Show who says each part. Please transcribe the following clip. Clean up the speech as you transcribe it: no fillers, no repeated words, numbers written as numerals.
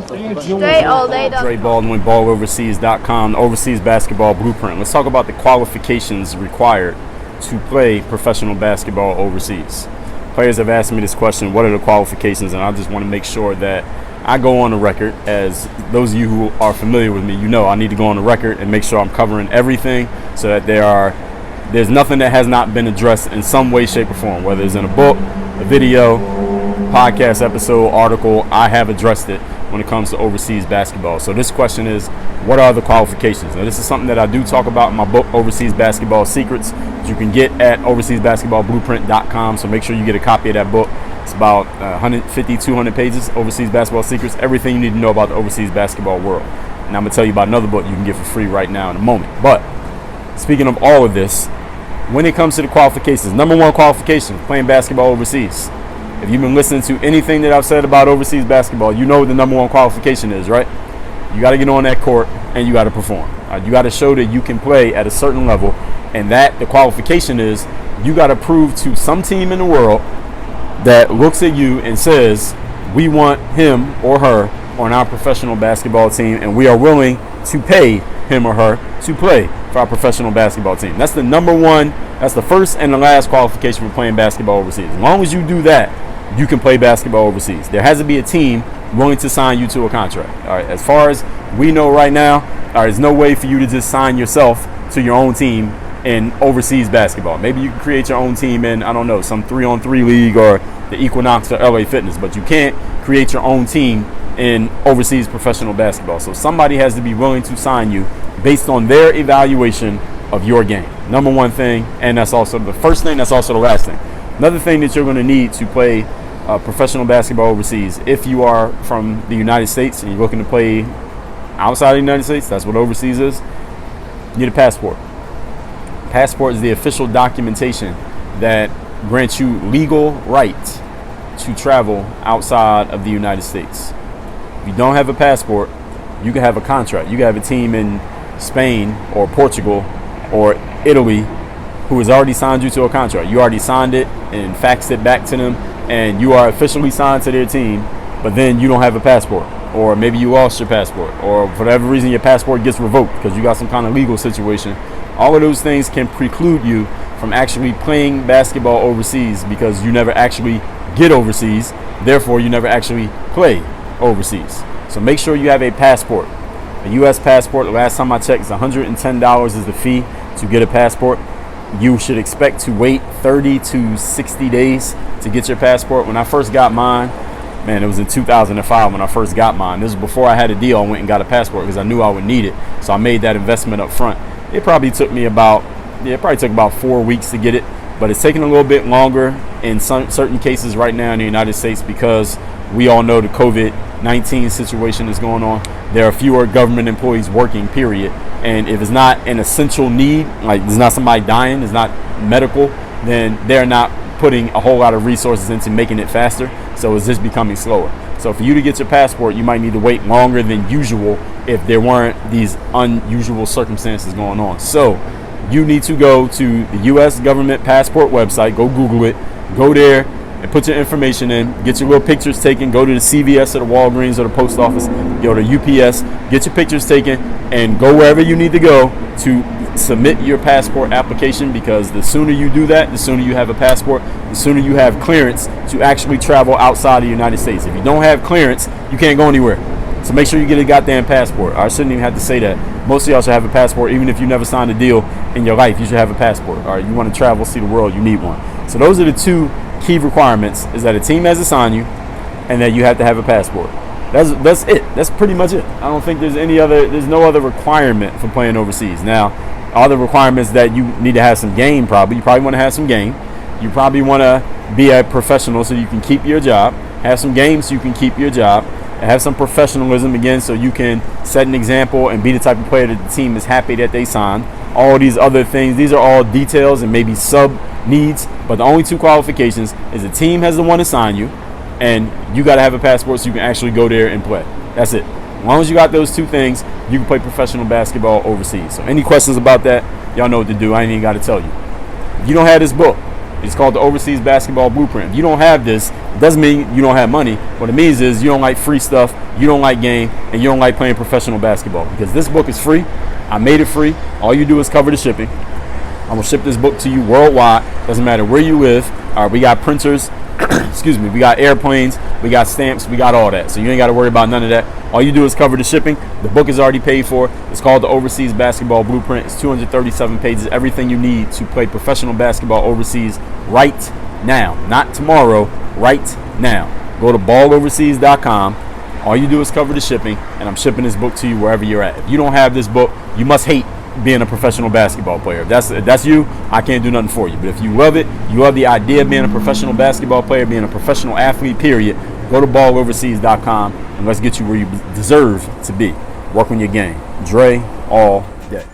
Speaker 1: Dre all day.
Speaker 2: Dre Baldwin, balloverseas.com, Overseas Basketball Blueprint. Let's talk about the qualifications required to play professional basketball overseas. Players have asked me this question, what are the qualifications? And I just want to make sure that I go on the record. As those of you who are familiar with me, you know I need to go on the record and make sure I'm covering everything so that there's nothing that has not been addressed in some way, shape, or form, whether it's in a book, a video, podcast episode, article. I have addressed it when it comes to overseas basketball. So this question is, what are the qualifications? Now, this is something that I do talk about in my book, Overseas Basketball Secrets, that you can get at overseasbasketballblueprint.com. So make sure you get a copy of that book. It's about 150, 200 pages, Overseas Basketball Secrets, everything you need to know about the overseas basketball world. And I'm going to tell you about another book you can get for free right now in a moment. But speaking of all of this, when it comes to the qualifications, number one qualification, playing basketball overseas. If you've been listening to anything that I've said about overseas basketball, you know what the number one qualification is, right? You got to get on that court and you got to perform. You got to show that you can play at a certain level, and that the qualification is you got to prove to some team in the world that looks at you and says, we want him or her on our professional basketball team, and we are willing to pay him or her to play for our professional basketball team. That's the number one, that's the first and the last qualification for playing basketball overseas. As long as you do that, you can play basketball overseas. There has to be a team willing to sign you to a contract. All right, as far as we know right now, there's no way for you to just sign yourself to your own team in overseas basketball. Maybe you can create your own team in, I don't know, some 3-on-3 league or the Equinox or LA Fitness, but you can't create your own team in overseas professional basketball. So somebody has to be willing to sign you based on their evaluation of your game. Number one thing, and that's also the first thing, that's also the last thing. Another thing that you're going to need to play professional basketball overseas, if you are from the United States and you're looking to play outside of the United States, that's what overseas is, you need a passport. Passport is the official documentation that grants you legal right to travel outside of the United States. If you don't have a passport, you can have a contract. You can have a team in Spain or Portugal or Italy who has already signed you to a contract. You already signed it and faxed it back to them, and you are officially signed to their team, but then you don't have a passport, or maybe you lost your passport, or for whatever reason your passport gets revoked because you got some kind of legal situation. All of those things can preclude you from actually playing basketball overseas because you never actually get overseas, therefore you never actually play overseas. So make sure you have a passport. A U.S. passport, the last time I checked, is $110 is the fee to get a passport. You should expect to wait 30 to 60 days to get your passport. When I first got mine, man, it was in 2005 when I first got mine. This was before I had a deal. I went and got a passport because I knew I would need it. So I made that investment up front. It probably took me about 4 weeks to get it, but it's taking a little bit longer in certain cases right now in the United States because we all know the COVID-19 situation is going on. There are fewer government employees working, period. And if it's not an essential need, like there's not somebody dying, it's not medical, then they're not putting a whole lot of resources into making it faster. So it's just becoming slower. So for you to get your passport, you might need to wait longer than usual if there weren't these unusual circumstances going on. So you need to go to the U.S. government passport website, go Google it, go there and put your information in, get your little pictures taken, go to the CVS or the Walgreens or the post office, go to UPS, get your pictures taken, and go wherever you need to go to submit your passport application, because the sooner you do that, the sooner you have a passport, the sooner you have clearance to actually travel outside of the United States. If you don't have clearance, you can't go anywhere. So make sure you get a goddamn passport. I shouldn't even have to say that. Most of y'all should have a passport. Even if you never signed a deal in your life, you should have a passport. All right, you want to travel, see the world, you need one. So those are the two key requirements, is that a team has to sign you and that you have to have a passport. That's it. That's pretty much it. I don't think there's no other requirement for playing overseas. Now, other requirements that you need to have some game, probably. You probably want to have some game. You probably want to be a professional so you can keep your job. Have some games so you can keep your job. And have some professionalism again so you can set an example and be the type of player that the team is happy that they signed. All these other things, these are all details and maybe sub needs, but the only two qualifications is the team has to want to sign you, and you got to have a passport so you can actually go there and play. That's it. As long as you got those two things, you can play professional basketball overseas. So any questions about that, y'all know what to do. I ain't even got to tell you. If you don't have this book, It's called the Overseas Basketball Blueprint. If you don't have this, it doesn't mean you don't have money. What it means is you don't like free stuff, you don't like game, and you don't like playing professional basketball. Because this book is free. I made it free. All you do is cover the shipping. I'm going to ship this book to you worldwide. Doesn't matter where you live. All right, we got printers. Excuse me. We got airplanes. We got stamps. We got all that. So you ain't got to worry about none of that. All you do is cover the shipping. The book is already paid for. It's called the Overseas Basketball Blueprint. It's 237 pages. Everything you need to play professional basketball overseas right now. Not tomorrow. Right now. Go to balloverseas.com. All you do is cover the shipping, and I'm shipping this book to you wherever you're at. If you don't have this book, you must hate being a professional basketball player. If that's you, I can't do nothing for you. But if you love it, you love the idea of being a professional basketball player, being a professional athlete, period, go to balloverseas.com and let's get you where you deserve to be. Work on your game. Dre all day.